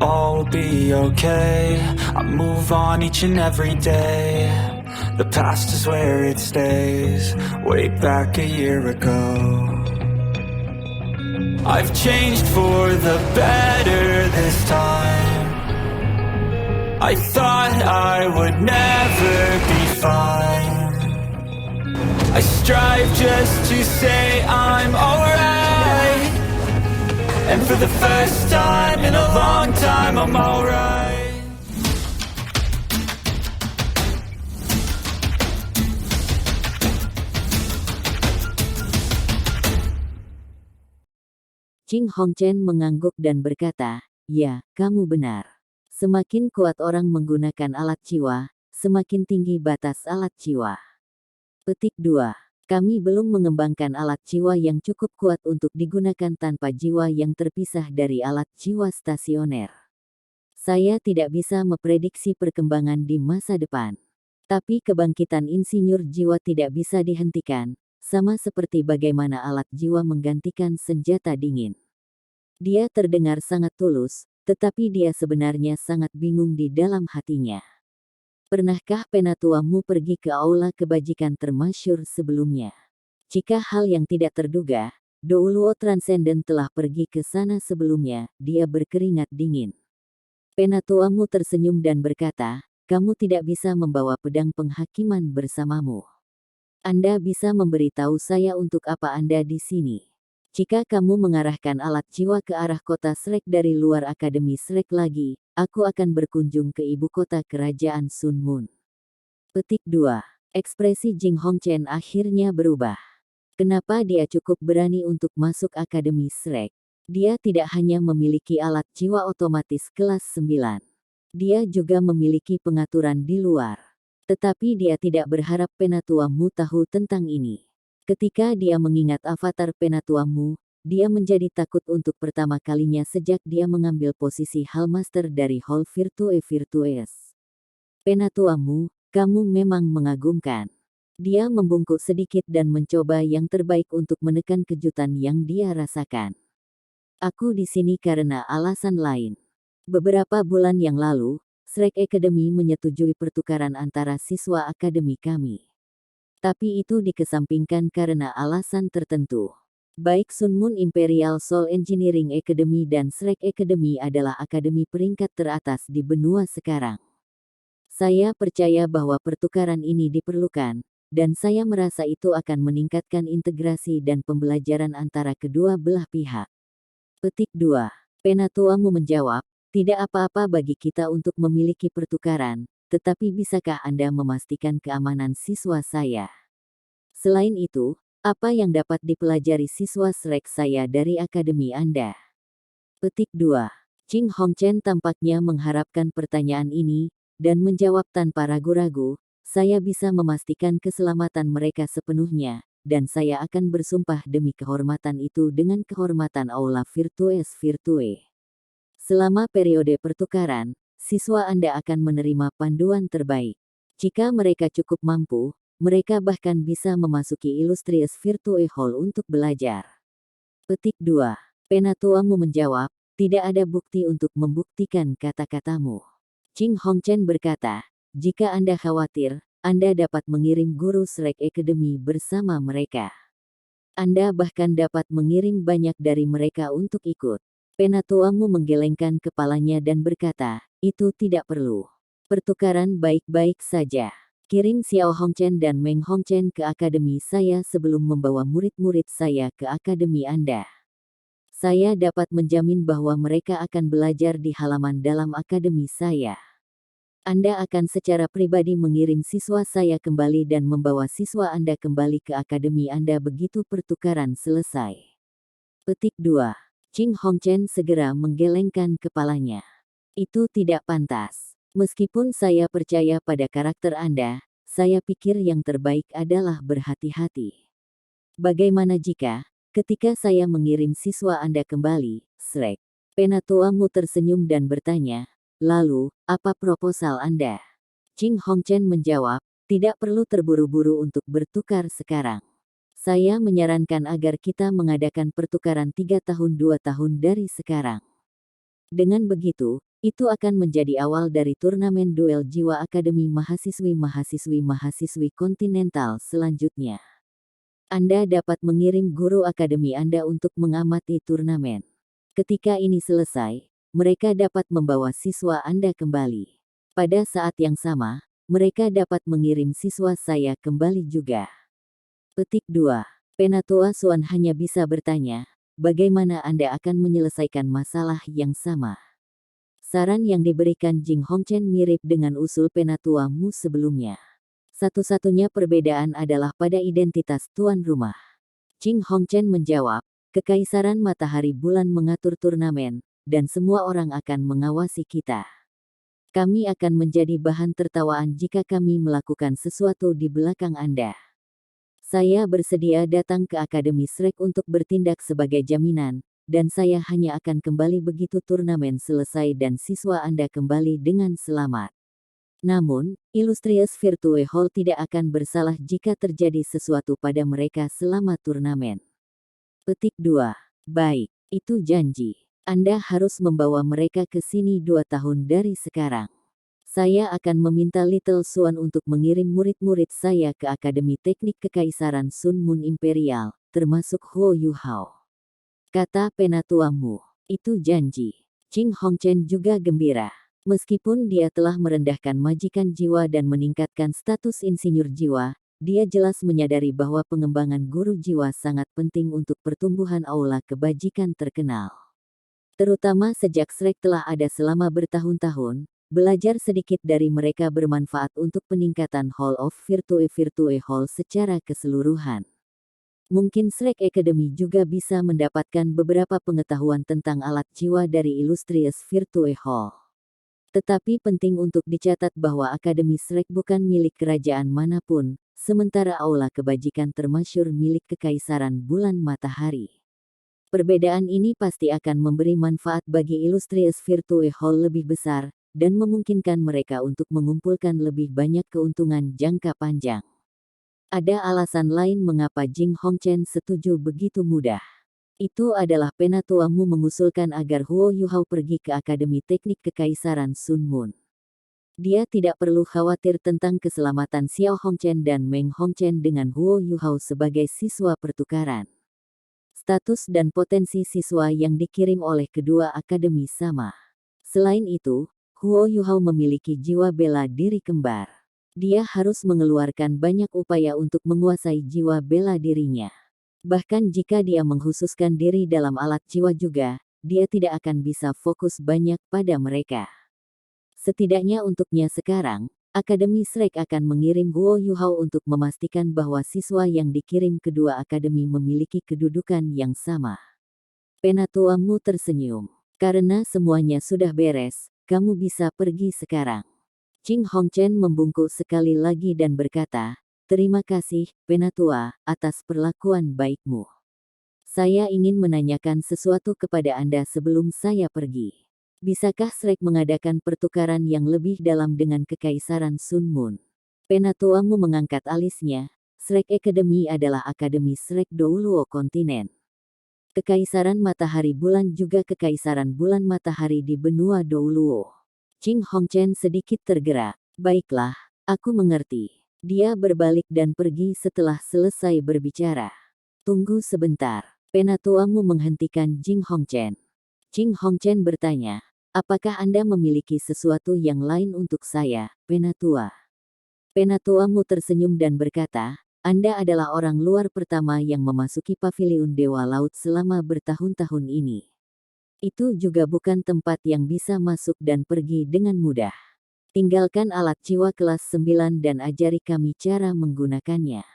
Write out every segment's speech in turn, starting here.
all will be okay. I move on each and every day. The past is where it stays. Way back a year ago, I've changed for the better this time. I thought I would never be fine. I strive just to say I'm alright, and for the first time in a long time I'm alright. Ching Hongchen mengangguk dan berkata, "Ya, kamu benar. Semakin kuat orang menggunakan alat jiwa, semakin tinggi batas alat jiwa." Petik 2. Kami belum mengembangkan alat jiwa yang cukup kuat untuk digunakan tanpa jiwa yang terpisah dari alat jiwa stasioner. Saya tidak bisa memprediksi perkembangan di masa depan. Tapi kebangkitan insinyur jiwa tidak bisa dihentikan, sama seperti bagaimana alat jiwa menggantikan senjata dingin. Dia terdengar sangat tulus, tetapi dia sebenarnya sangat bingung di dalam hatinya. Pernahkah penatuamu pergi ke aula kebajikan termasyur sebelumnya? Jika hal yang tidak terduga, Douluo Transcendent telah pergi ke sana sebelumnya, dia berkeringat dingin. Penatuamu tersenyum dan berkata, "Kamu tidak bisa membawa pedang penghakiman bersamamu. Anda bisa memberitahu saya untuk apa Anda di sini. Jika kamu mengarahkan alat jiwa ke arah kota Shrek dari luar Akademi Shrek lagi, aku akan berkunjung ke ibu kota kerajaan Sun Moon." Petik 2. Ekspresi Jing Hongchen akhirnya berubah. Kenapa dia cukup berani untuk masuk Akademi Shrek? Dia tidak hanya memiliki alat jiwa otomatis kelas 9. Dia juga memiliki pengaturan di luar. Tetapi dia tidak berharap penatuamu tahu tentang ini. Ketika dia mengingat avatar penatuamu, dia menjadi takut untuk pertama kalinya sejak dia mengambil posisi Hallmaster dari Hall Virtue Virtues. "Penatuamu, kamu memang mengagumkan." Dia membungkuk sedikit dan mencoba yang terbaik untuk menekan kejutan yang dia rasakan. "Aku di sini karena alasan lain. Beberapa bulan yang lalu, Shrek Academy menyetujui pertukaran antara siswa akademi kami. Tapi itu dikesampingkan karena alasan tertentu. Baik Sun Moon Imperial Soul Engineering Academy dan Shrek Academy adalah akademi peringkat teratas di benua sekarang. Saya percaya bahwa pertukaran ini diperlukan, dan saya merasa itu akan meningkatkan integrasi dan pembelajaran antara kedua belah pihak." Petik 2. Penatuamu menjawab, "Tidak apa-apa bagi kita untuk memiliki pertukaran, tetapi bisakah Anda memastikan keamanan siswa saya? Selain itu, apa yang dapat dipelajari siswa Shrek saya dari akademi Anda?" Petik 2. Ching Hongchen tampaknya mengharapkan pertanyaan ini, dan menjawab tanpa ragu-ragu, "Saya bisa memastikan keselamatan mereka sepenuhnya, dan saya akan bersumpah demi kehormatan itu dengan kehormatan Aula Virtues Virtue. Selama periode pertukaran, siswa Anda akan menerima panduan terbaik. Jika mereka cukup mampu, mereka bahkan bisa memasuki Illustrious Virtue Hall untuk belajar." Petik 2. Penatuamu menjawab, "Tidak ada bukti untuk membuktikan kata-katamu." Ching Hongchen berkata, "Jika Anda khawatir, Anda dapat mengirim guru Shrek Academy bersama mereka. Anda bahkan dapat mengirim banyak dari mereka untuk ikut." Penatuamu menggelengkan kepalanya dan berkata, "Itu tidak perlu. Pertukaran baik-baik saja. Kirim Xiao Hongchen dan Meng Hongchen ke akademi saya sebelum membawa murid-murid saya ke akademi Anda. Saya dapat menjamin bahwa mereka akan belajar di halaman dalam akademi saya. Anda akan secara pribadi mengirim siswa saya kembali dan membawa siswa Anda kembali ke akademi Anda begitu pertukaran selesai." Petik 2. Ching Hongchen segera menggelengkan kepalanya. "Itu tidak pantas. Meskipun saya percaya pada karakter Anda, saya pikir yang terbaik adalah berhati-hati. Bagaimana jika, ketika saya mengirim siswa Anda kembali, Shrek?" Penatuamu tersenyum dan bertanya, "Lalu, apa proposal Anda?" Ching Hongchen menjawab, "Tidak perlu terburu-buru untuk bertukar sekarang. Saya menyarankan agar kita mengadakan pertukaran 3 tahun 2 tahun dari sekarang. Dengan begitu, itu akan menjadi awal dari turnamen duel jiwa Akademi Mahasiswi-Mahasiswi Kontinental selanjutnya. Anda dapat mengirim guru akademi Anda untuk mengamati turnamen. Ketika ini selesai, mereka dapat membawa siswa Anda kembali. Pada saat yang sama, mereka dapat mengirim siswa saya kembali juga. Petik 2. Penatua Suan hanya bisa bertanya, bagaimana Anda akan menyelesaikan masalah yang sama? Saran yang diberikan Jing Hongchen mirip dengan usul Penatua Mu sebelumnya. Satu-satunya perbedaan adalah pada identitas tuan rumah. Jing Hongchen menjawab, Kekaisaran Matahari Bulan mengatur turnamen, dan semua orang akan mengawasi kita. Kami akan menjadi bahan tertawaan jika kami melakukan sesuatu di belakang Anda. Saya bersedia datang ke Akademi Shrek untuk bertindak sebagai jaminan, dan saya hanya akan kembali begitu turnamen selesai dan siswa Anda kembali dengan selamat. Namun, Illustrious Virtue Hall tidak akan bersalah jika terjadi sesuatu pada mereka selama turnamen. Petik 2. Baik, itu janji. Anda harus membawa mereka ke sini 2 tahun dari sekarang. Saya akan meminta Little Swan untuk mengirim murid-murid saya ke Akademi Teknik Kekaisaran Sun Moon Imperial, termasuk Huo Yuhao. Kata Penatua Mu. Itu janji. Jing Hongchen juga gembira. Meskipun dia telah merendahkan majikan jiwa dan meningkatkan status insinyur jiwa, dia jelas menyadari bahwa pengembangan guru jiwa sangat penting untuk pertumbuhan aula kebajikan terkenal. Terutama sejak Shrek telah ada selama bertahun-tahun, belajar sedikit dari mereka bermanfaat untuk peningkatan Hall of Virtue Hall secara keseluruhan. Mungkin Shrek Academy juga bisa mendapatkan beberapa pengetahuan tentang alat jiwa dari Illustrious Virtue Hall. Tetapi penting untuk dicatat bahwa Akademi Shrek bukan milik kerajaan manapun, sementara aula kebajikan termasyur milik Kekaisaran Bulan Matahari. Perbedaan ini pasti akan memberi manfaat bagi Illustrious Virtue Hall lebih besar, dan memungkinkan mereka untuk mengumpulkan lebih banyak keuntungan jangka panjang. Ada alasan lain mengapa Jing Hongchen setuju begitu mudah. Itu adalah Penatua Mu mengusulkan agar Huo Yuhao pergi ke Akademi Teknik Kekaisaran Sun Moon. Dia tidak perlu khawatir tentang keselamatan Xiao Hongchen dan Meng Hongchen dengan Huo Yuhao sebagai siswa pertukaran. Status dan potensi siswa yang dikirim oleh kedua akademi sama. Selain itu, Huo Yuhao memiliki jiwa bela diri kembar. Dia harus mengeluarkan banyak upaya untuk menguasai jiwa bela dirinya. Bahkan jika dia mengkhususkan diri dalam alat jiwa juga, dia tidak akan bisa fokus banyak pada mereka. Setidaknya untuknya sekarang, Akademi Shrek akan mengirim Huo Yuhao untuk memastikan bahwa siswa yang dikirim kedua akademi memiliki kedudukan yang sama. Penatua Mu tersenyum. Karena semuanya sudah beres, kamu bisa pergi sekarang. Jing Hongchen membungkuk sekali lagi dan berkata, Terima kasih, Penatua, atas perlakuan baikmu. Saya ingin menanyakan sesuatu kepada Anda sebelum saya pergi. Bisakah Shrek mengadakan pertukaran yang lebih dalam dengan Kekaisaran Sun Moon? Penatua Mu mengangkat alisnya. Shrek Academy adalah Akademi Shrek Douluo kontinen. Kekaisaran Matahari Bulan juga Kekaisaran Bulan Matahari di benua Douluo. Jing Hongchen sedikit tergerak. Baiklah, aku mengerti. Dia berbalik dan pergi setelah selesai berbicara. Tunggu sebentar. Penatua Mu menghentikan Jing Hongchen. Jing Hongchen bertanya, apakah Anda memiliki sesuatu yang lain untuk saya, Penatua? Penatua Mu tersenyum dan berkata, Anda adalah orang luar pertama yang memasuki paviliun Dewa Laut selama bertahun-tahun ini. Itu juga bukan tempat yang bisa masuk dan pergi dengan mudah. Tinggalkan alat jiwa kelas 9 dan ajari kami cara menggunakannya.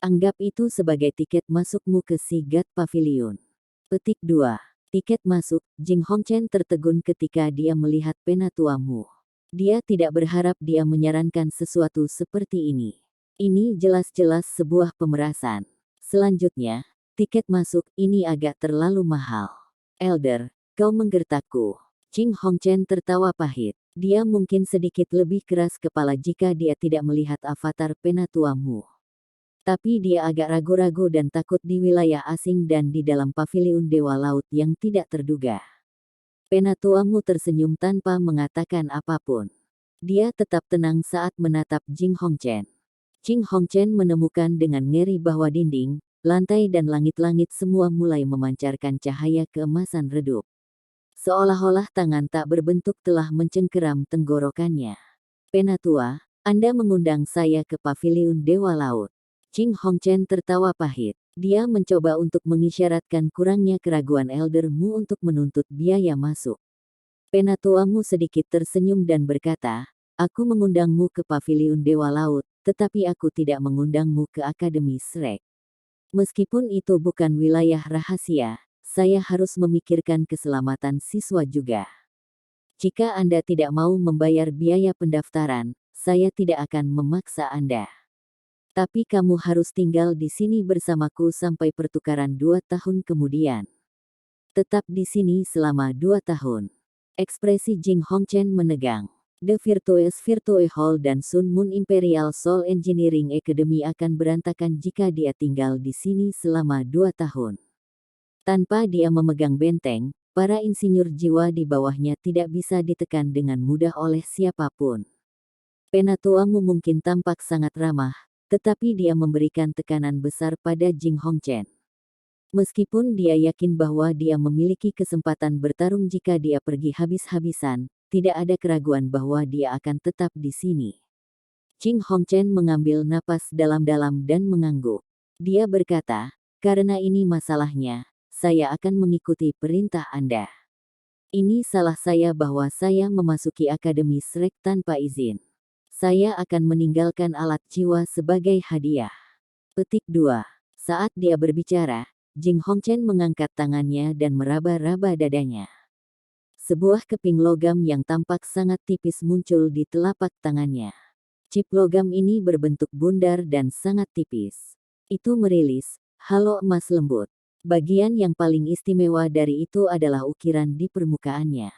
Anggap itu sebagai tiket masukmu ke Sigat Pavilion. Petik 2. Tiket masuk. Jing Hongchen tertegun ketika dia melihat Penatua Mu. Dia tidak berharap dia menyarankan sesuatu seperti ini. Ini jelas-jelas sebuah pemerasan. Selanjutnya, tiket masuk ini agak terlalu mahal. Elder, kau menggertakku. Jing Hongchen tertawa pahit. Dia mungkin sedikit lebih keras kepala jika dia tidak melihat avatar Penatua Mu. Tapi dia agak ragu-ragu dan takut di wilayah asing dan di dalam paviliun Dewa Laut yang tidak terduga. Penatuamu tersenyum tanpa mengatakan apapun. Dia tetap tenang saat menatap Jing Hongchen. Jing Hongchen menemukan dengan ngeri bahwa dinding, lantai dan langit-langit semua mulai memancarkan cahaya keemasan redup. Seolah-olah tangan tak berbentuk telah mencengkeram tenggorokannya. Penatua, Anda mengundang saya ke paviliun Dewa Laut. Jing Hongchen tertawa pahit. Dia mencoba untuk mengisyaratkan kurangnya keraguan Elder Mu untuk menuntut biaya masuk. Penatuamu sedikit tersenyum dan berkata, aku mengundangmu ke paviliun Dewa Laut, tetapi aku tidak mengundangmu ke Akademi Shrek. Meskipun itu bukan wilayah rahasia, saya harus memikirkan keselamatan siswa juga. Jika Anda tidak mau membayar biaya pendaftaran, saya tidak akan memaksa Anda. Tapi kamu harus tinggal di sini bersamaku sampai pertukaran 2 tahun kemudian. Tetap di sini selama 2 tahun. Ekspresi Jing Hongchen menegang. The Virtuous Virtue Hall dan Sun Moon Imperial Soul Engineering Academy akan berantakan jika dia tinggal di sini selama 2 tahun. Tanpa dia memegang benteng, para insinyur jiwa di bawahnya tidak bisa ditekan dengan mudah oleh siapapun. Penatuamu mungkin tampak sangat ramah, tetapi dia memberikan tekanan besar pada Jing Hongchen. Meskipun dia yakin bahwa dia memiliki kesempatan bertarung jika dia pergi habis-habisan, tidak ada keraguan bahwa dia akan tetap di sini. Jing Hongchen mengambil napas dalam-dalam dan mengangguk. Dia berkata, karena ini masalahnya, saya akan mengikuti perintah Anda. Ini salah saya bahwa saya memasuki Akademi Shrek tanpa izin. Saya akan meninggalkan alat jiwa sebagai hadiah. Petik 2. Saat dia berbicara, Jing Hongchen mengangkat tangannya dan meraba-raba dadanya. Sebuah keping logam yang tampak sangat tipis muncul di telapak tangannya. Chip logam ini berbentuk bundar dan sangat tipis. Itu merilis halo emas lembut. Bagian yang paling istimewa dari itu adalah ukiran di permukaannya.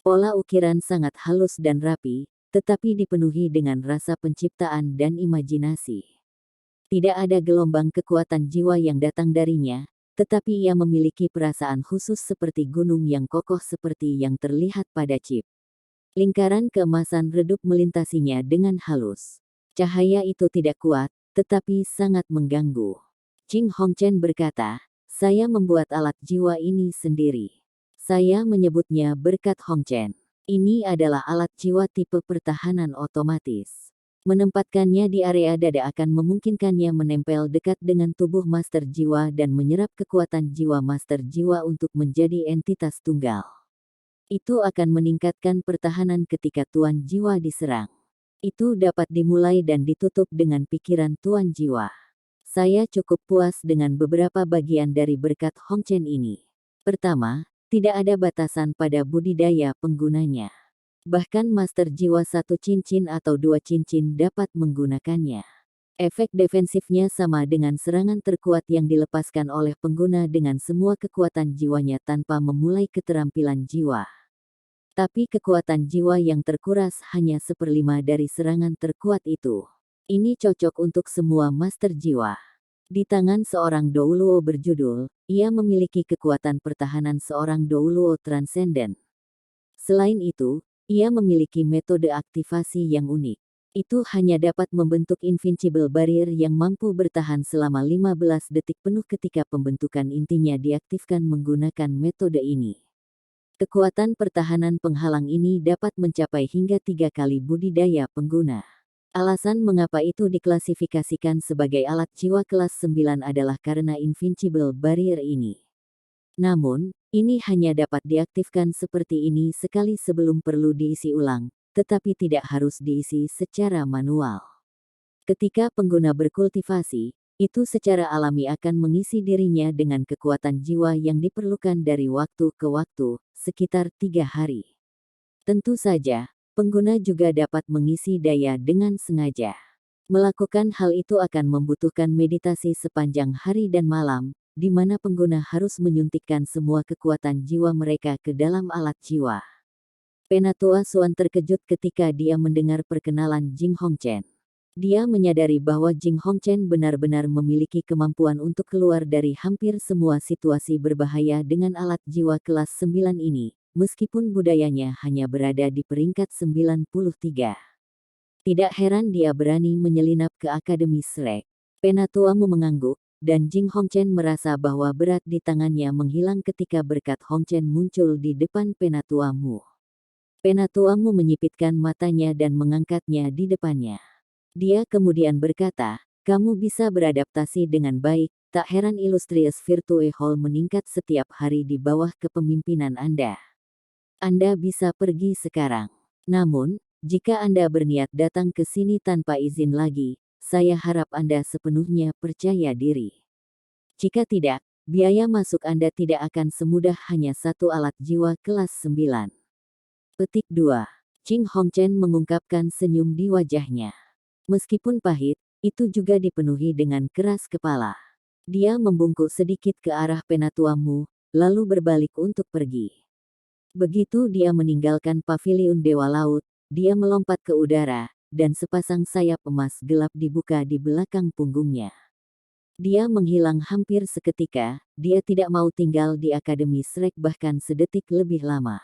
Pola ukiran sangat halus dan rapi, tetapi dipenuhi dengan rasa penciptaan dan imajinasi. Tidak ada gelombang kekuatan jiwa yang datang darinya, tetapi ia memiliki perasaan khusus seperti gunung yang kokoh seperti yang terlihat pada chip. Lingkaran keemasan redup melintasinya dengan halus. Cahaya itu tidak kuat, tetapi sangat mengganggu. Jing Hongchen berkata, saya membuat alat jiwa ini sendiri. Saya menyebutnya berkat Hongchen. Ini adalah alat jiwa tipe pertahanan otomatis. Menempatkannya di area dada akan memungkinkannya menempel dekat dengan tubuh master jiwa dan menyerap kekuatan jiwa master jiwa untuk menjadi entitas tunggal. Itu akan meningkatkan pertahanan ketika tuan jiwa diserang. Itu dapat dimulai dan ditutup dengan pikiran tuan jiwa. Saya cukup puas dengan beberapa bagian dari berkat Hongchen ini. Pertama, tidak ada batasan pada budidaya penggunanya. Bahkan master jiwa 1 cincin atau 2 cincin dapat menggunakannya. Efek defensifnya sama dengan serangan terkuat yang dilepaskan oleh pengguna dengan semua kekuatan jiwanya tanpa memulai keterampilan jiwa. Tapi kekuatan jiwa yang terkuras hanya 1/5 dari serangan terkuat itu. Ini cocok untuk semua master jiwa. Di tangan seorang Douluo berjudul, ia memiliki kekuatan pertahanan seorang Douluo transenden. Selain itu, ia memiliki metode aktivasi yang unik. Itu hanya dapat membentuk invincible barrier yang mampu bertahan selama 15 detik penuh ketika pembentukan intinya diaktifkan menggunakan metode ini. Kekuatan pertahanan penghalang ini dapat mencapai hingga 3 kali budidaya pengguna. Alasan mengapa itu diklasifikasikan sebagai alat jiwa kelas 9 adalah karena invincible barrier ini. Namun, ini hanya dapat diaktifkan seperti ini sekali sebelum perlu diisi ulang, tetapi tidak harus diisi secara manual. Ketika pengguna berkultivasi, itu secara alami akan mengisi dirinya dengan kekuatan jiwa yang diperlukan dari waktu ke waktu, sekitar 3 hari. Tentu saja, pengguna juga dapat mengisi daya dengan sengaja. Melakukan hal itu akan membutuhkan meditasi sepanjang hari dan malam, di mana pengguna harus menyuntikkan semua kekuatan jiwa mereka ke dalam alat jiwa. Penatua Xuan terkejut ketika dia mendengar perkenalan Jing Hongchen. Dia menyadari bahwa Jing Hongchen benar-benar memiliki kemampuan untuk keluar dari hampir semua situasi berbahaya dengan alat jiwa kelas 9 ini, meskipun budayanya hanya berada di peringkat 93. Tidak heran dia berani menyelinap ke Akademi Shrek. Penatuamu mengangguk, dan Jing Hongchen merasa bahwa berat di tangannya menghilang ketika berkat Hongchen muncul di depan Penatuamu. Penatuamu menyipitkan matanya dan mengangkatnya di depannya. Dia kemudian berkata, kamu bisa beradaptasi dengan baik, tak heran Illustrious Virtue Hall meningkat setiap hari di bawah kepemimpinan Anda. Anda bisa pergi sekarang. Namun, jika Anda berniat datang ke sini tanpa izin lagi, saya harap Anda sepenuhnya percaya diri. Jika tidak, biaya masuk Anda tidak akan semudah hanya satu alat jiwa kelas 9. Petik 2. Jing Hongchen mengungkapkan senyum di wajahnya. Meskipun pahit, itu juga dipenuhi dengan keras kepala. Dia membungkuk sedikit ke arah Penatuamu, lalu berbalik untuk pergi. Begitu dia meninggalkan paviliun Dewa Laut, dia melompat ke udara, dan sepasang sayap emas gelap dibuka di belakang punggungnya. Dia menghilang hampir seketika, dia tidak mau tinggal di Akademi Shrek bahkan sedetik lebih lama.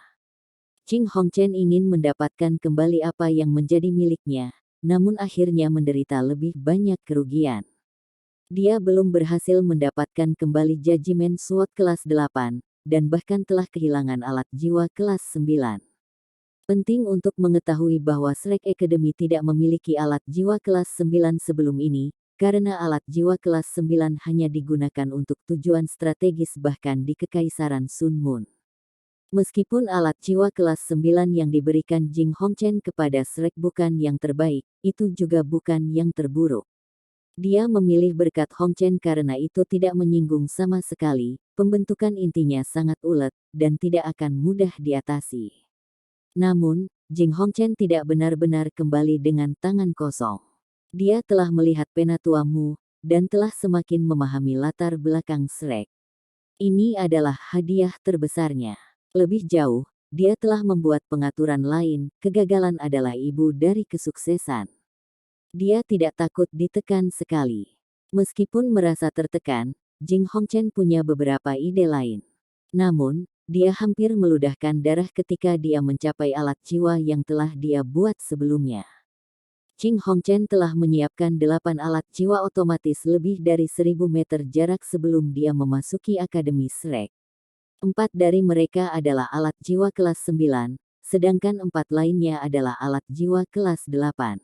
Jing Hongchen ingin mendapatkan kembali apa yang menjadi miliknya, namun akhirnya menderita lebih banyak kerugian. Dia belum berhasil mendapatkan kembali Judgment Sword kelas 8, dan bahkan telah kehilangan alat jiwa kelas 9. Penting untuk mengetahui bahwa Shrek Academy tidak memiliki alat jiwa kelas 9 sebelum ini, karena alat jiwa kelas 9 hanya digunakan untuk tujuan strategis bahkan di Kekaisaran Sun Moon. Meskipun alat jiwa kelas 9 yang diberikan Jing Hongchen kepada Shrek bukan yang terbaik, itu juga bukan yang terburuk. Dia memilih berkat Hongchen karena itu tidak menyinggung sama sekali, pembentukan intinya sangat ulet, dan tidak akan mudah diatasi. Namun, Jing Hongchen tidak benar-benar kembali dengan tangan kosong. Dia telah melihat Penatuamu, dan telah semakin memahami latar belakang Shrek. Ini adalah hadiah terbesarnya. Lebih jauh, dia telah membuat pengaturan lain, kegagalan adalah ibu dari kesuksesan. Dia tidak takut ditekan sekali. Meskipun merasa tertekan, Jing Hongchen punya beberapa ide lain. Namun, dia hampir meludahkan darah ketika dia mencapai alat jiwa yang telah dia buat sebelumnya. Jing Hongchen telah menyiapkan 8 alat jiwa otomatis lebih dari 1000 meter jarak sebelum dia memasuki Akademi Shrek. 4 dari mereka adalah alat jiwa kelas 9, sedangkan 4 lainnya adalah alat jiwa kelas 8.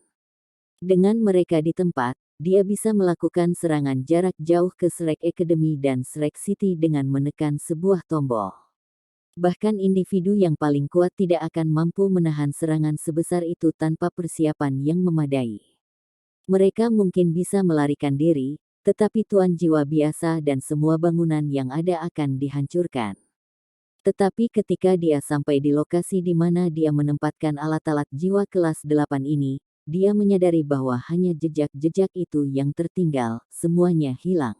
Dengan mereka di tempat, dia bisa melakukan serangan jarak jauh ke Shrek Academy dan Shrek City dengan menekan sebuah tombol. Bahkan individu yang paling kuat tidak akan mampu menahan serangan sebesar itu tanpa persiapan yang memadai. Mereka mungkin bisa melarikan diri, tetapi tuan jiwa biasa dan semua bangunan yang ada akan dihancurkan. Tetapi ketika dia sampai di lokasi di mana dia menempatkan alat-alat jiwa kelas 8 ini, dia menyadari bahwa hanya jejak-jejak itu yang tertinggal, semuanya hilang.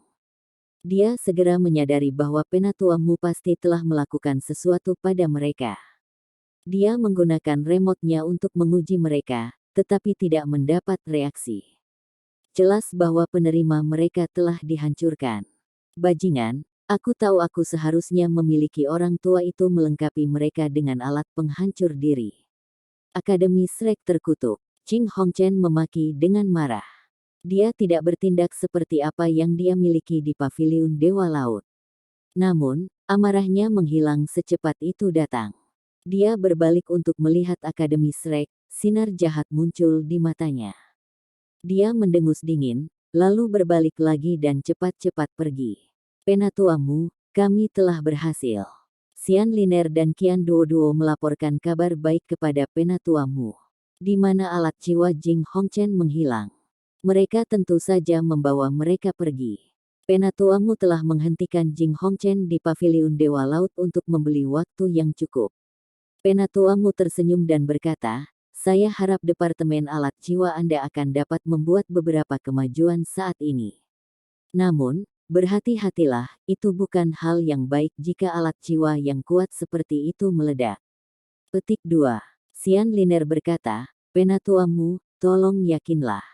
Dia segera menyadari bahwa Penatuamu pasti telah melakukan sesuatu pada mereka. Dia menggunakan remote-nya untuk menguji mereka, tetapi tidak mendapat reaksi. Jelas bahwa penerima mereka telah dihancurkan. Bajingan, aku tahu aku seharusnya memiliki orang tua itu melengkapi mereka dengan alat penghancur diri. Akademi Shrek terkutuk. Jing Hongchen memaki dengan marah. Dia tidak bertindak seperti apa yang dia miliki di paviliun Dewa Laut. Namun, amarahnya menghilang secepat itu datang. Dia berbalik untuk melihat Akademi Shrek, sinar jahat muncul di matanya. Dia mendengus dingin, lalu berbalik lagi dan cepat-cepat pergi. Penatuamu, kami telah berhasil. Xian Liner dan Qian Duo melaporkan kabar baik kepada Penatuamu. Di mana alat jiwa Jing Hongchen menghilang. Mereka tentu saja membawa mereka pergi. Penatuamu telah menghentikan Jing Hongchen di paviliun Dewa Laut untuk membeli waktu yang cukup. Penatuamu tersenyum dan berkata, saya harap Departemen Alat Jiwa Anda akan dapat membuat beberapa kemajuan saat ini. Namun, berhati-hatilah, itu bukan hal yang baik jika alat jiwa yang kuat seperti itu meledak. Petik 2. Xian Liner berkata, Penatuamu, tolong yakinlah.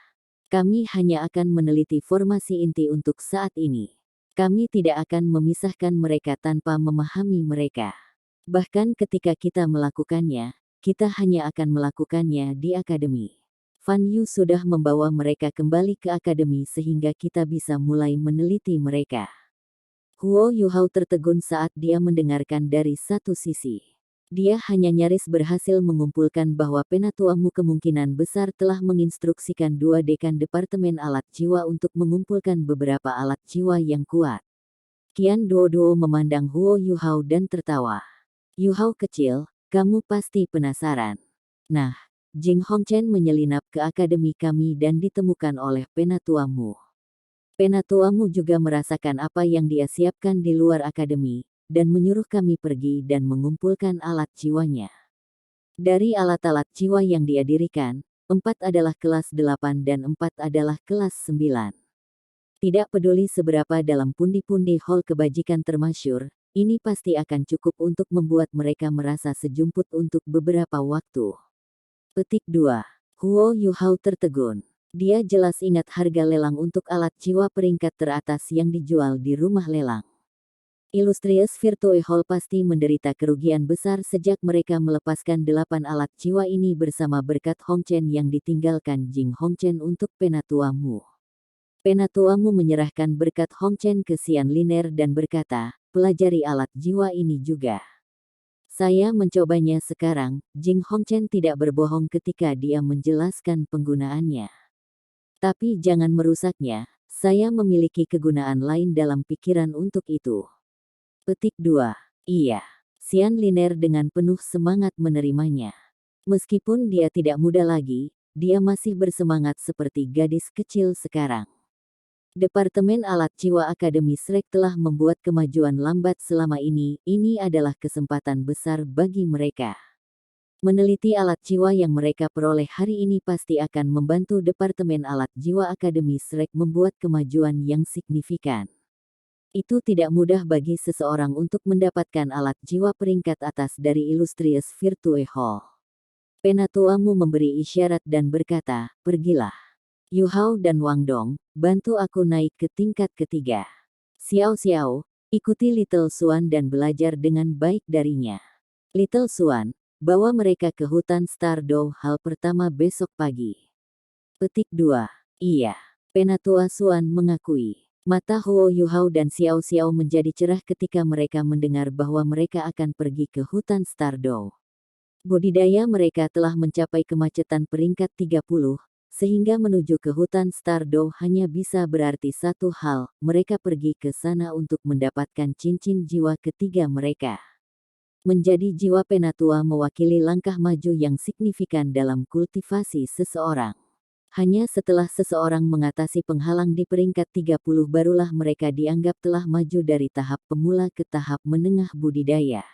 Kami hanya akan meneliti formasi inti untuk saat ini. Kami tidak akan memisahkan mereka tanpa memahami mereka. Bahkan ketika kita melakukannya, kita hanya akan melakukannya di akademi. Fan Yu sudah membawa mereka kembali ke akademi sehingga kita bisa mulai meneliti mereka. Huo Yuhao tertegun saat dia mendengarkan dari satu sisi. Dia hanya nyaris berhasil mengumpulkan bahwa Penatuamu kemungkinan besar telah menginstruksikan dua dekan Departemen Alat Jiwa untuk mengumpulkan beberapa alat jiwa yang kuat. Qian Duoduo memandang Huo Yuhao dan tertawa. Yuhao kecil, kamu pasti penasaran. Nah, Jing Hongchen menyelinap ke akademi kami dan ditemukan oleh Penatuamu. Penatuamu juga merasakan apa yang dia siapkan di luar akademi, dan menyuruh kami pergi dan mengumpulkan alat jiwanya. Dari alat-alat jiwa yang dia dirikan, 4 adalah kelas 8 dan 4 adalah kelas 9. Tidak peduli seberapa dalam pundi-pundi hall kebajikan termasyur, ini pasti akan cukup untuk membuat mereka merasa sejumput untuk beberapa waktu. Petik 2. Huo Yuhao tertegun. Dia jelas ingat harga lelang untuk alat jiwa peringkat teratas yang dijual di rumah lelang. Illustrious Virtue Hall pasti menderita kerugian besar sejak mereka melepaskan 8 alat jiwa ini bersama berkat Hongchen yang ditinggalkan Jing Hongchen untuk Penatuamu. Penatuamu menyerahkan berkat Hongchen ke Xian Liner dan berkata, pelajari alat jiwa ini juga. Saya mencobanya sekarang. Jing Hongchen tidak berbohong ketika dia menjelaskan penggunaannya. Tapi jangan merusaknya, saya memiliki kegunaan lain dalam pikiran untuk itu. Petik 2. Iya. Xian Liner dengan penuh semangat menerimanya. Meskipun dia tidak muda lagi, dia masih bersemangat seperti gadis kecil sekarang. Departemen Alat Jiwa Akademi Shrek telah membuat kemajuan lambat selama ini adalah kesempatan besar bagi mereka. Meneliti alat jiwa yang mereka peroleh hari ini pasti akan membantu Departemen Alat Jiwa Akademi Shrek membuat kemajuan yang signifikan. Itu tidak mudah bagi seseorang untuk mendapatkan alat jiwa peringkat atas dari Illustrious Virtue Hall. Penatuamu memberi isyarat dan berkata, pergilah. Yuhao dan Wang Dong, bantu aku naik ke tingkat ketiga. Xiao Xiao, ikuti Little Swan dan belajar dengan baik darinya. Little Swan, bawa mereka ke hutan Stardew Hall pertama besok pagi. Petik 2. Iya. Penatua Swan mengakui. Mata Huo Yuhao dan Xiao Xiao menjadi cerah ketika mereka mendengar bahwa mereka akan pergi ke hutan Stardew. Budidaya mereka telah mencapai kemacetan peringkat 30. Sehingga menuju ke hutan Stardew hanya bisa berarti satu hal, mereka pergi ke sana untuk mendapatkan cincin jiwa ketiga mereka. Menjadi jiwa penatua mewakili langkah maju yang signifikan dalam kultivasi seseorang. Hanya setelah seseorang mengatasi penghalang di peringkat 30 barulah mereka dianggap telah maju dari tahap pemula ke tahap menengah budidaya.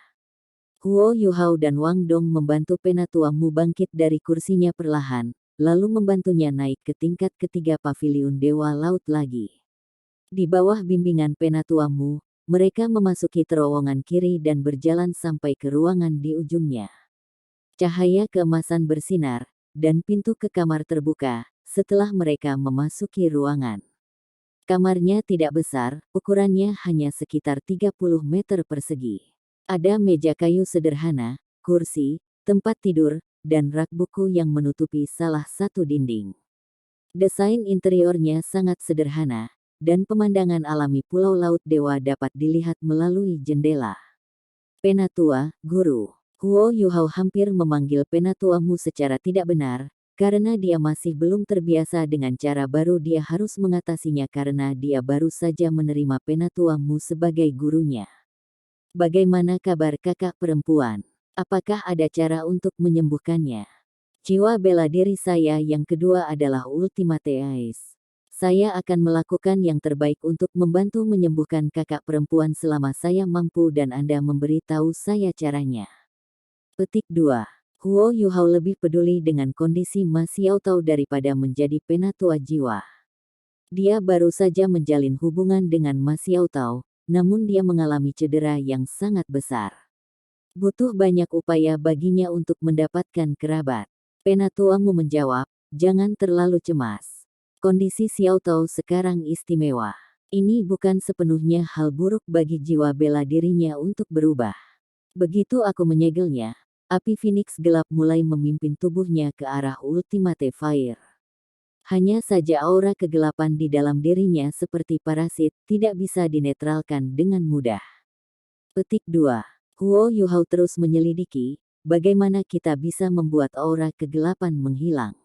Huo Yuhao dan Wang Dong membantu Penatuamu bangkit dari kursinya perlahan, lalu membantunya naik ke tingkat ketiga paviliun Dewa Laut lagi. Di bawah bimbingan Penatuamu, mereka memasuki terowongan kiri dan berjalan sampai ke ruangan di ujungnya. Cahaya keemasan bersinar, dan pintu ke kamar terbuka, setelah mereka memasuki ruangan. Kamarnya tidak besar, ukurannya hanya sekitar 30 meter persegi. Ada meja kayu sederhana, kursi, tempat tidur, dan rak buku yang menutupi salah satu dinding. Desain interiornya sangat sederhana, dan pemandangan alami Pulau Laut Dewa dapat dilihat melalui jendela. Penatua, Guru. Huo Yuhao hampir memanggil Penatuamu secara tidak benar, karena dia masih belum terbiasa dengan cara baru dia harus mengatasinya karena dia baru saja menerima Penatuamu sebagai gurunya. Bagaimana kabar kakak perempuan? Apakah ada cara untuk menyembuhkannya? Jiwa bela diri saya yang kedua adalah Ultimate Ace. Saya akan melakukan yang terbaik untuk membantu menyembuhkan kakak perempuan selama saya mampu dan Anda memberi tahu saya caranya. Petik 2. Huo Yuhao lebih peduli dengan kondisi Ma Xiaotao daripada menjadi penatua jiwa. Dia baru saja menjalin hubungan dengan Ma Xiaotao, namun dia mengalami cedera yang sangat besar. Butuh banyak upaya baginya untuk mendapatkan kerabat. Penatuamu menjawab, jangan terlalu cemas. Kondisi Xiaotao sekarang istimewa. Ini bukan sepenuhnya hal buruk bagi jiwa bela dirinya untuk berubah. Begitu aku menyegelnya, api Phoenix gelap mulai memimpin tubuhnya ke arah Ultimate Fire. Hanya saja aura kegelapan di dalam dirinya seperti parasit, tidak bisa dinetralkan dengan mudah. Petik 2. Huo Yuhao terus menyelidiki, bagaimana kita bisa membuat aura kegelapan menghilang.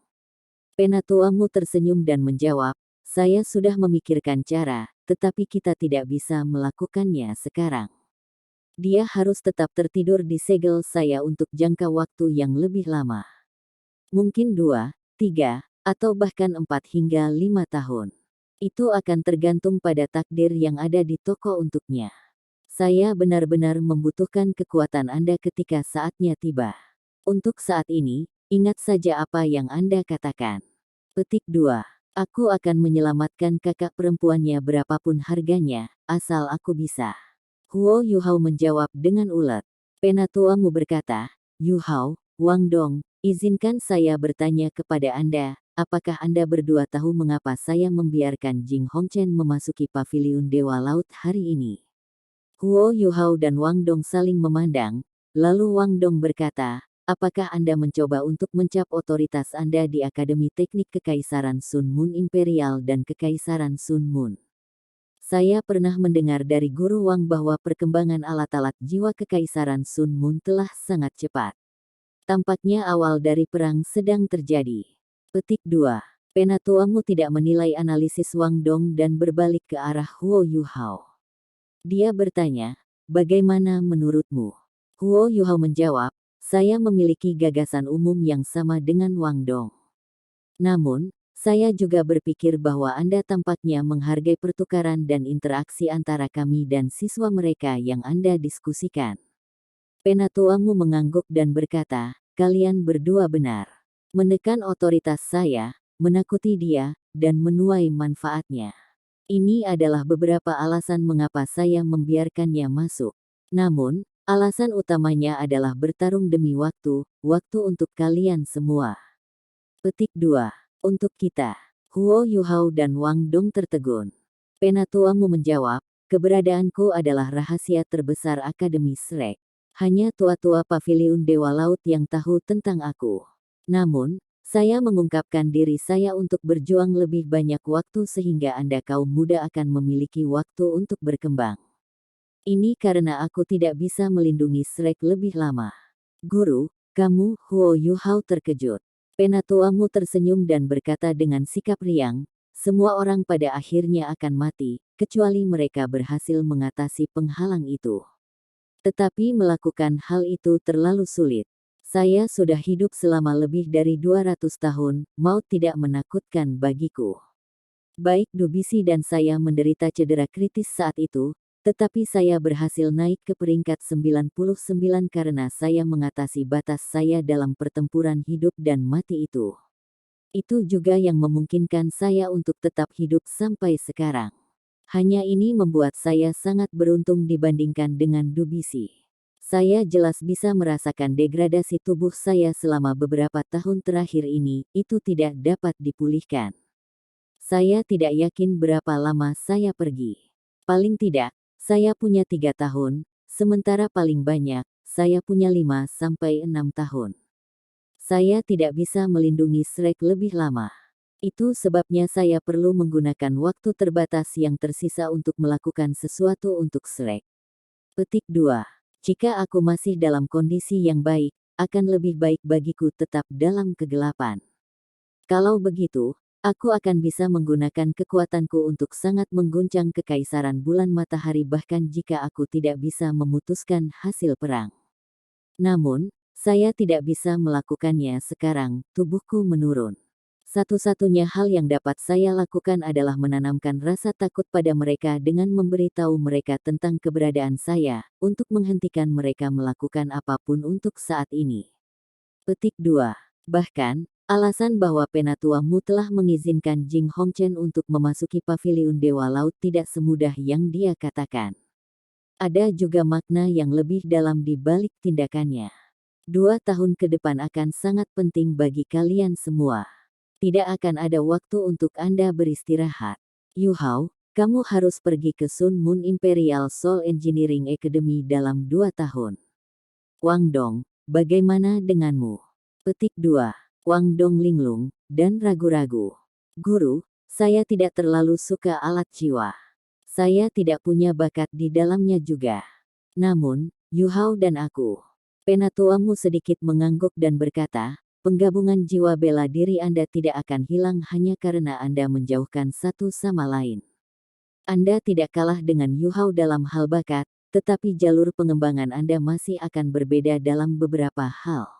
Penatuamu tersenyum dan menjawab, saya sudah memikirkan cara, tetapi kita tidak bisa melakukannya sekarang. Dia harus tetap tertidur di segel saya untuk jangka waktu yang lebih lama. Mungkin 2, 3, atau bahkan 4 hingga 5 tahun. Itu akan tergantung pada takdir yang ada di toko untuknya. Saya benar-benar membutuhkan kekuatan Anda ketika saatnya tiba. Untuk saat ini, ingat saja apa yang Anda katakan. Petik 2. Aku akan menyelamatkan kakak perempuannya berapapun harganya, asal aku bisa. Huo Yuhao menjawab dengan ulet. Penatuamu berkata, Yuhao, Wang Dong, izinkan saya bertanya kepada Anda, apakah Anda berdua tahu mengapa saya membiarkan Jing Hongchen memasuki paviliun Dewa Laut hari ini? Huo Yuhao dan Wang Dong saling memandang, lalu Wang Dong berkata, apakah Anda mencoba untuk mencap otoritas Anda di Akademi Teknik Kekaisaran Sun Moon Imperial dan Kekaisaran Sun Moon? Saya pernah mendengar dari Guru Wang bahwa perkembangan alat-alat jiwa Kekaisaran Sun Moon telah sangat cepat. Tampaknya awal dari perang sedang terjadi. Petik 2. Penatuamu tidak menilai analisis Wang Dong dan berbalik ke arah Huo Yuhao. Dia bertanya, bagaimana menurutmu? Huo Yuhao menjawab, saya memiliki gagasan umum yang sama dengan Wang Dong. Namun, saya juga berpikir bahwa Anda tampaknya menghargai pertukaran dan interaksi antara kami dan siswa mereka yang Anda diskusikan. Penatuamu mengangguk dan berkata, kalian berdua benar. Menekan otoritas saya, menakuti dia, dan menuai manfaatnya. Ini adalah beberapa alasan mengapa saya membiarkannya masuk. Namun, alasan utamanya adalah bertarung demi waktu untuk kalian semua. Petik 2. Untuk kita. Huo Yuhao dan Wang Dong tertegun. Penatuamu menjawab, keberadaanku adalah rahasia terbesar Akademi Shrek. Hanya tua-tua paviliun Dewa Laut yang tahu tentang aku. Namun, saya mengungkapkan diri saya untuk berjuang lebih banyak waktu sehingga Anda kaum muda akan memiliki waktu untuk berkembang. Ini karena aku tidak bisa melindungi Shrek lebih lama. Guru, kamu, Huo Yuhao terkejut. Penatuamu tersenyum dan berkata dengan sikap riang, semua orang pada akhirnya akan mati, kecuali mereka berhasil mengatasi penghalang itu. Tetapi melakukan hal itu terlalu sulit. Saya sudah hidup selama lebih dari 200 tahun, maut tidak menakutkan bagiku. Baik Dubisi dan saya menderita cedera kritis saat itu, tetapi saya berhasil naik ke peringkat 99 karena saya mengatasi batas saya dalam pertempuran hidup dan mati itu. Itu juga yang memungkinkan saya untuk tetap hidup sampai sekarang. Hanya ini membuat saya sangat beruntung dibandingkan dengan Dubisi. Saya jelas bisa merasakan degradasi tubuh saya selama beberapa tahun terakhir ini, itu tidak dapat dipulihkan. Saya tidak yakin berapa lama saya pergi. Paling tidak, saya punya 3 tahun, sementara paling banyak, saya punya 5-6 tahun. Saya tidak bisa melindungi Shrek lebih lama. Itu sebabnya saya perlu menggunakan waktu terbatas yang tersisa untuk melakukan sesuatu untuk Shrek. Petik 2. Jika aku masih dalam kondisi yang baik, akan lebih baik bagiku tetap dalam kegelapan. Kalau begitu, aku akan bisa menggunakan kekuatanku untuk sangat mengguncang kekaisaran bulan matahari bahkan jika aku tidak bisa memutuskan hasil perang. Namun, saya tidak bisa melakukannya sekarang, tubuhku menurun. Satu-satunya hal yang dapat saya lakukan adalah menanamkan rasa takut pada mereka dengan memberitahu mereka tentang keberadaan saya, untuk menghentikan mereka melakukan apapun untuk saat ini. Petik 2. Bahkan, alasan bahwa penatuamu telah mengizinkan Jing Hongchen untuk memasuki paviliun Dewa Laut tidak semudah yang dia katakan. Ada juga makna yang lebih dalam di balik tindakannya. 2 tahun ke depan akan sangat penting bagi kalian semua. Tidak akan ada waktu untuk Anda beristirahat. Yuhao, kamu harus pergi ke Sun Moon Imperial Soul Engineering Academy dalam 2 tahun. Wang Dong, bagaimana denganmu? Petik 2. Wang Dong linglung, dan ragu-ragu. Guru, saya tidak terlalu suka alat jiwa. Saya tidak punya bakat di dalamnya juga. Namun, Yu Hao dan aku. Penatuamu sedikit mengangguk dan berkata, penggabungan jiwa bela diri Anda tidak akan hilang hanya karena Anda menjauhkan satu sama lain. Anda tidak kalah dengan Yu Hao dalam hal bakat, tetapi jalur pengembangan Anda masih akan berbeda dalam beberapa hal.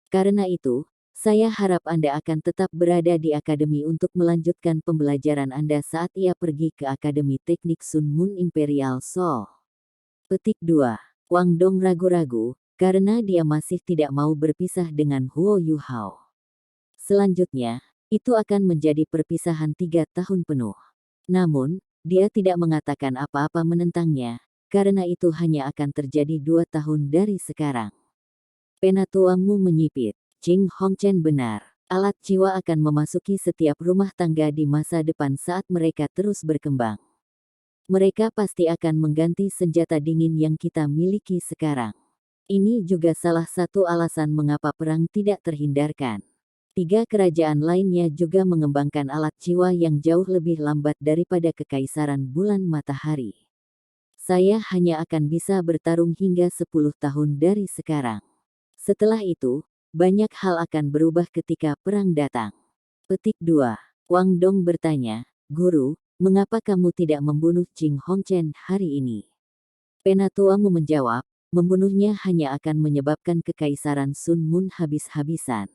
Karena itu, saya harap Anda akan tetap berada di akademi untuk melanjutkan pembelajaran Anda saat ia pergi ke Akademi Teknik Sun Moon Imperial Seoul. Petik 2. Wang Dong ragu-ragu, karena dia masih tidak mau berpisah dengan Huo Yu Hao. Selanjutnya, itu akan menjadi perpisahan 3 tahun penuh. Namun, dia tidak mengatakan apa-apa menentangnya, karena itu hanya akan terjadi 2 tahun dari sekarang. Penatuamu menyipit. Jing Hongchen benar. Alat jiwa akan memasuki setiap rumah tangga di masa depan saat mereka terus berkembang. Mereka pasti akan mengganti senjata dingin yang kita miliki sekarang. Ini juga salah satu alasan mengapa perang tidak terhindarkan. 3 kerajaan lainnya juga mengembangkan alat jiwa yang jauh lebih lambat daripada Kekaisaran Bulan Matahari. Saya hanya akan bisa bertarung hingga 10 tahun dari sekarang. Setelah itu, banyak hal akan berubah ketika perang datang. Petik 2. Wang Dong bertanya, Guru, mengapa kamu tidak membunuh Jing Hongchen hari ini? Penatuamu menjawab, membunuhnya hanya akan menyebabkan Kekaisaran Sun Moon habis-habisan.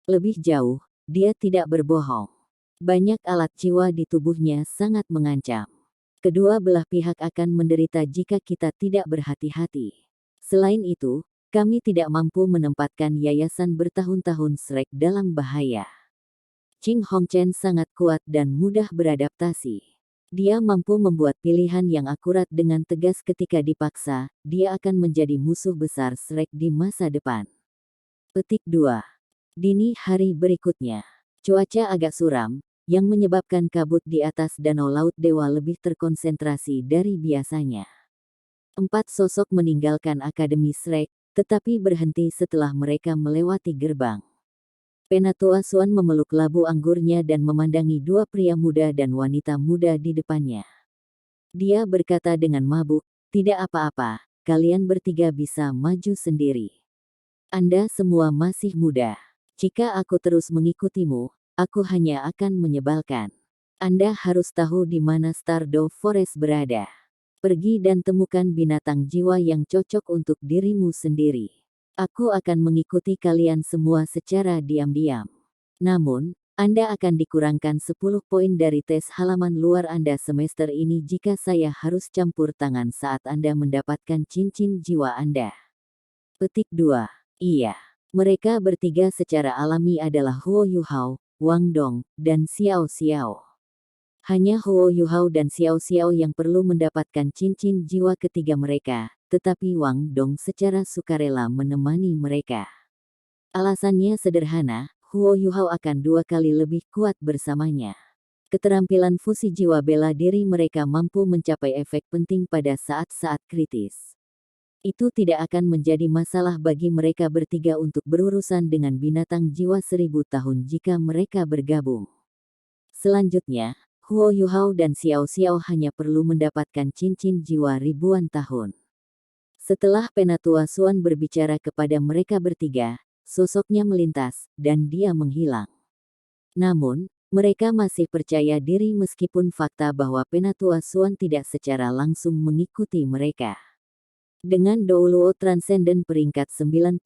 Lebih jauh, dia tidak berbohong. Banyak alat jiwa di tubuhnya sangat mengancam. Kedua belah pihak akan menderita jika kita tidak berhati-hati. Selain itu, kami tidak mampu menempatkan yayasan bertahun-tahun Shrek dalam bahaya. Jing Hongchen sangat kuat dan mudah beradaptasi. Dia mampu membuat pilihan yang akurat dengan tegas ketika dipaksa, dia akan menjadi musuh besar Shrek di masa depan. Petik 2. Dini hari berikutnya. Cuaca agak suram, yang menyebabkan kabut di atas danau Laut Dewa lebih terkonsentrasi dari biasanya. 4 sosok meninggalkan Akademi Shrek, tetapi berhenti setelah mereka melewati gerbang. Penatua Xuan memeluk labu anggurnya dan memandangi 2 pria muda dan wanita muda di depannya. Dia berkata dengan mabuk, tidak apa-apa, kalian bertiga bisa maju sendiri. Anda semua masih muda. Jika aku terus mengikutimu, aku hanya akan menyebalkan. Anda harus tahu di mana Stardew Forest berada. Pergi dan temukan binatang jiwa yang cocok untuk dirimu sendiri. Aku akan mengikuti kalian semua secara diam-diam. Namun, Anda akan dikurangkan 10 poin dari tes halaman luar Anda semester ini jika saya harus campur tangan saat Anda mendapatkan cincin jiwa Anda. Petik 2. Iya. Mereka bertiga secara alami adalah Huo Yu Hao, Wang Dong, dan Xiao Xiao. Hanya Huo Yu Hao dan Xiao Xiao yang perlu mendapatkan cincin jiwa ketiga mereka, tetapi Wang Dong secara sukarela menemani mereka. Alasannya sederhana, Huo Yu Hao akan 2 kali lebih kuat bersamanya. Keterampilan fusi jiwa bela diri mereka mampu mencapai efek penting pada saat-saat kritis. Itu tidak akan menjadi masalah bagi mereka bertiga untuk berurusan dengan binatang jiwa 1000 tahun jika mereka bergabung. Selanjutnya, Huo Yu Hao dan Xiao Xiao hanya perlu mendapatkan cincin jiwa ribuan tahun. Setelah Penatua Xuan berbicara kepada mereka bertiga, sosoknya melintas, dan dia menghilang. Namun, mereka masih percaya diri meskipun fakta bahwa Penatua Xuan tidak secara langsung mengikuti mereka. Dengan Douluo Transcendent peringkat 98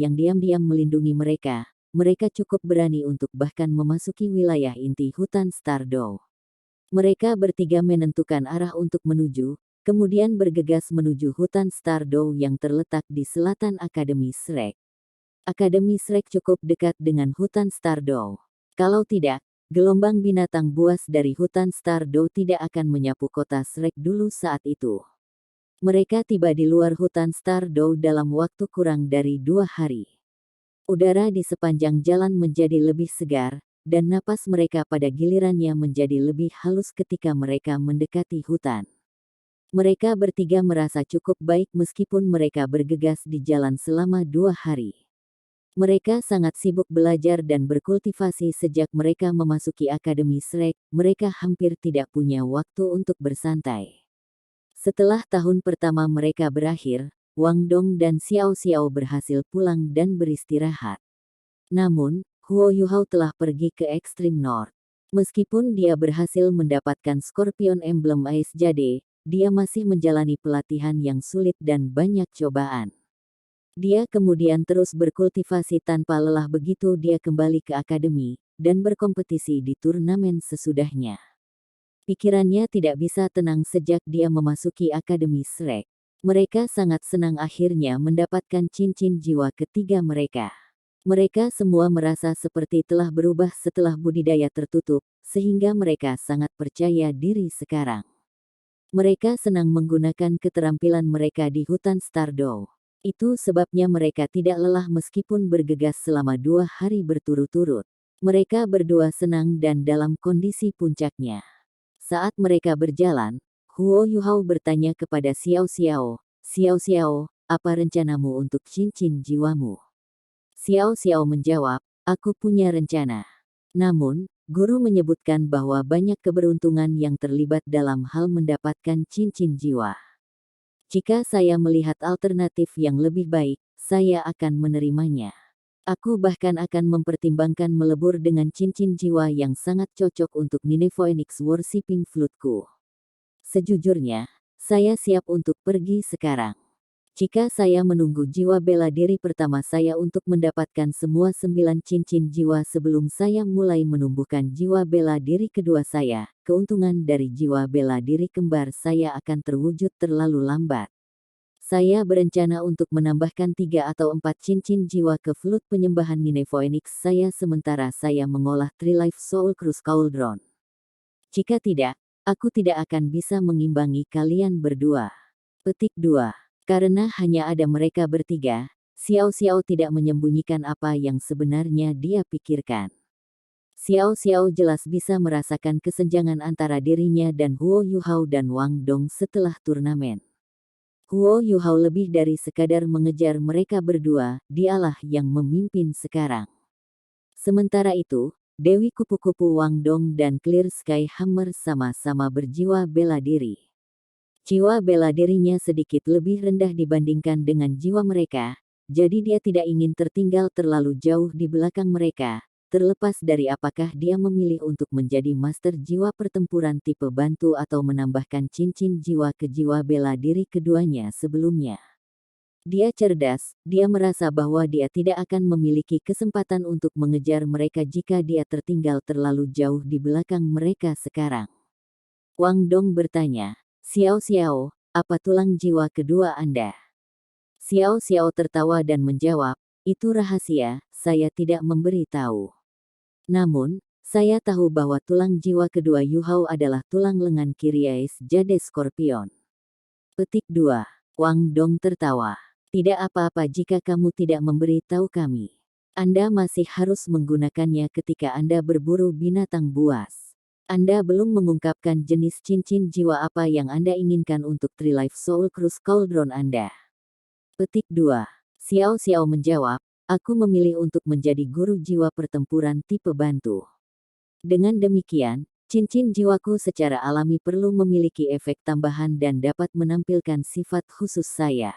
yang diam-diam melindungi mereka, mereka cukup berani untuk bahkan memasuki wilayah inti hutan Stardew. Mereka bertiga menentukan arah untuk menuju, kemudian bergegas menuju hutan Stardew yang terletak di selatan Akademi Shrek. Akademi Shrek cukup dekat dengan hutan Stardew. Kalau tidak, gelombang binatang buas dari hutan Stardew tidak akan menyapu kota Shrek dulu saat itu. Mereka tiba di luar hutan Stardew dalam waktu kurang dari 2 hari. Udara di sepanjang jalan menjadi lebih segar, dan napas mereka pada gilirannya menjadi lebih halus ketika mereka mendekati hutan. Mereka bertiga merasa cukup baik meskipun mereka bergegas di jalan selama 2 hari. Mereka sangat sibuk belajar dan berkultivasi sejak mereka memasuki Akademi Shrek, mereka hampir tidak punya waktu untuk bersantai. Setelah tahun pertama mereka berakhir, Wang Dong dan Xiao Xiao berhasil pulang dan beristirahat. Namun, Huo Yuhao telah pergi ke Extreme North. Meskipun dia berhasil mendapatkan Scorpion Emblem Ice Jade, dia masih menjalani pelatihan yang sulit dan banyak cobaan. Dia kemudian terus berkultivasi tanpa lelah begitu dia kembali ke akademi, dan berkompetisi di turnamen sesudahnya. Pikirannya tidak bisa tenang sejak dia memasuki Akademi Shrek. Mereka sangat senang akhirnya mendapatkan cincin jiwa ketiga mereka. Mereka semua merasa seperti telah berubah setelah budidaya tertutup, sehingga mereka sangat percaya diri sekarang. Mereka senang menggunakan keterampilan mereka di hutan Stardow. Itu sebabnya mereka tidak lelah meskipun bergegas selama 2 hari berturut-turut. Mereka berdua senang dan dalam kondisi puncaknya. Saat mereka berjalan, Huo Yuhao bertanya kepada Xiao Xiao, "Xiao Xiao, apa rencanamu untuk cincin jiwamu?" Xiao Xiao menjawab, "Aku punya rencana." Namun, guru menyebutkan bahwa banyak keberuntungan yang terlibat dalam hal mendapatkan cincin jiwa. Jika saya melihat alternatif yang lebih baik, saya akan menerimanya. Aku bahkan akan mempertimbangkan melebur dengan cincin jiwa yang sangat cocok untuk Nine Phoenix Worshipping Flute-ku. Sejujurnya, saya siap untuk pergi sekarang. Jika saya menunggu jiwa bela diri pertama saya untuk mendapatkan semua 9 cincin jiwa sebelum saya mulai menumbuhkan jiwa bela diri kedua saya, keuntungan dari jiwa bela diri kembar saya akan terwujud terlalu lambat. Saya berencana untuk menambahkan 3 atau 4 cincin jiwa ke flute penyembahan Nine Phoenix saya sementara saya mengolah Trilife Soul Cruise Cauldron. Jika tidak, aku tidak akan bisa mengimbangi kalian berdua. Petik 2. Karena hanya ada mereka bertiga, Xiao Xiao tidak menyembunyikan apa yang sebenarnya dia pikirkan. Xiao Xiao jelas bisa merasakan kesenjangan antara dirinya dan Huo Yuhao dan Wang Dong setelah turnamen. Huo Yuhao lebih dari sekadar mengejar mereka berdua, dialah yang memimpin sekarang. Sementara itu, Dewi Kupu-Kupu Wang Dong dan Clear Sky Hammer sama-sama berjiwa bela diri. Jiwa bela dirinya sedikit lebih rendah dibandingkan dengan jiwa mereka, jadi dia tidak ingin tertinggal terlalu jauh di belakang mereka, terlepas dari apakah dia memilih untuk menjadi master jiwa pertempuran tipe bantu atau menambahkan cincin jiwa ke jiwa bela diri keduanya sebelumnya. Dia cerdas, dia merasa bahwa dia tidak akan memiliki kesempatan untuk mengejar mereka jika dia tertinggal terlalu jauh di belakang mereka sekarang. Wang Dong bertanya, "Xiao Xiao, apa tulang jiwa kedua Anda?" Xiao Xiao tertawa dan menjawab, "Itu rahasia, saya tidak memberi tahu. Namun, saya tahu bahwa tulang jiwa kedua Yuhao adalah tulang lengan kiri Ice Jade Scorpion." Petik 2. Wang Dong tertawa. "Tidak apa-apa jika kamu tidak memberi tahu kami. Anda masih harus menggunakannya ketika Anda berburu binatang buas. Anda belum mengungkapkan jenis cincin jiwa apa yang Anda inginkan untuk Trilife Soul Cruise Cauldron Anda." Petik 2. Xiao Xiao menjawab, "Aku memilih untuk menjadi guru jiwa pertempuran tipe bantu. Dengan demikian, cincin jiwaku secara alami perlu memiliki efek tambahan dan dapat menampilkan sifat khusus saya.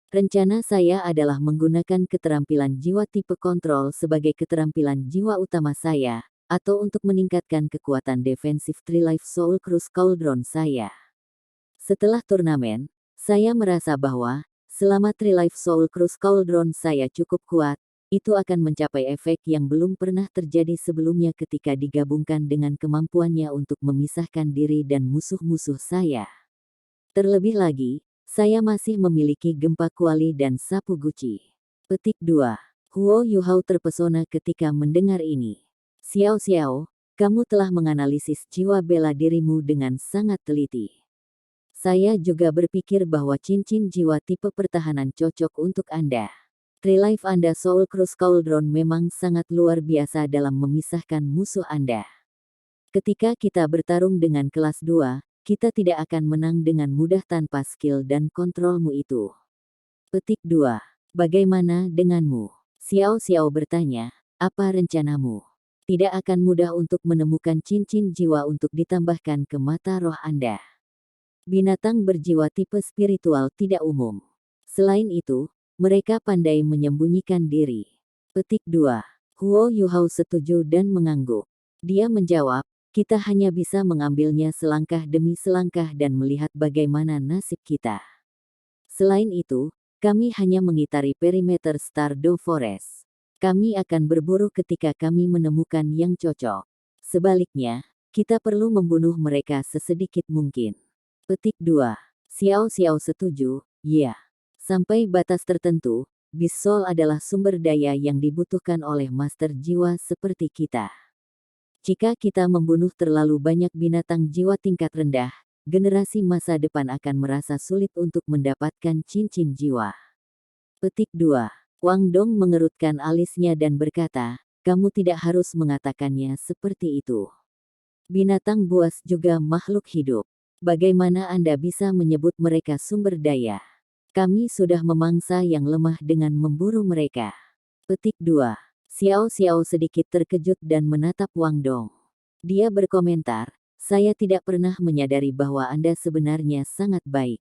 Rencana saya adalah menggunakan keterampilan jiwa tipe kontrol sebagai keterampilan jiwa utama saya, atau untuk meningkatkan kekuatan defensif Trilife Soul Cruise Cauldron saya. Setelah turnamen, saya merasa bahwa, selama Trilife Soul Cruise Cauldron saya cukup kuat, itu akan mencapai efek yang belum pernah terjadi sebelumnya ketika digabungkan dengan kemampuannya untuk memisahkan diri dan musuh-musuh saya. Terlebih lagi, saya masih memiliki gempa kuali dan sapu guci." Petik 2. Huo Yuhao terpesona ketika mendengar ini. "Xiao Xiao, kamu telah menganalisis jiwa bela dirimu dengan sangat teliti. Saya juga berpikir bahwa cincin jiwa tipe pertahanan cocok untuk Anda. Trilife Anda Soul Cruise Cauldron memang sangat luar biasa dalam memisahkan musuh Anda. Ketika kita bertarung dengan kelas 2, kita tidak akan menang dengan mudah tanpa skill dan kontrolmu itu. Petik 2. Bagaimana denganmu? Xiao Xiao bertanya, apa rencanamu? Tidak akan mudah untuk menemukan cincin jiwa untuk ditambahkan ke mata roh Anda. Binatang berjiwa tipe spiritual tidak umum. Selain itu, mereka pandai menyembunyikan diri. Petik 2. Huo Yuhao setuju dan mengangguk. Dia menjawab, kita hanya bisa mengambilnya selangkah demi selangkah dan melihat bagaimana nasib kita. Selain itu, kami hanya mengitari perimeter Stardew Forest. Kami akan berburu ketika kami menemukan yang cocok. Sebaliknya, kita perlu membunuh mereka sesedikit mungkin. Petik 2. Xiao Xiao setuju, ya. Sampai batas tertentu, Beast Soul adalah sumber daya yang dibutuhkan oleh master jiwa seperti kita. Jika kita membunuh terlalu banyak binatang jiwa tingkat rendah, generasi masa depan akan merasa sulit untuk mendapatkan cincin jiwa. Petik 2. Wang Dong mengerutkan alisnya dan berkata, kamu tidak harus mengatakannya seperti itu. Binatang buas juga makhluk hidup. Bagaimana Anda bisa menyebut mereka sumber daya? Kami sudah memangsa yang lemah dengan memburu mereka. Petik 2. Xiao Xiao sedikit terkejut dan menatap Wang Dong. Dia berkomentar, saya tidak pernah menyadari bahwa Anda sebenarnya sangat baik.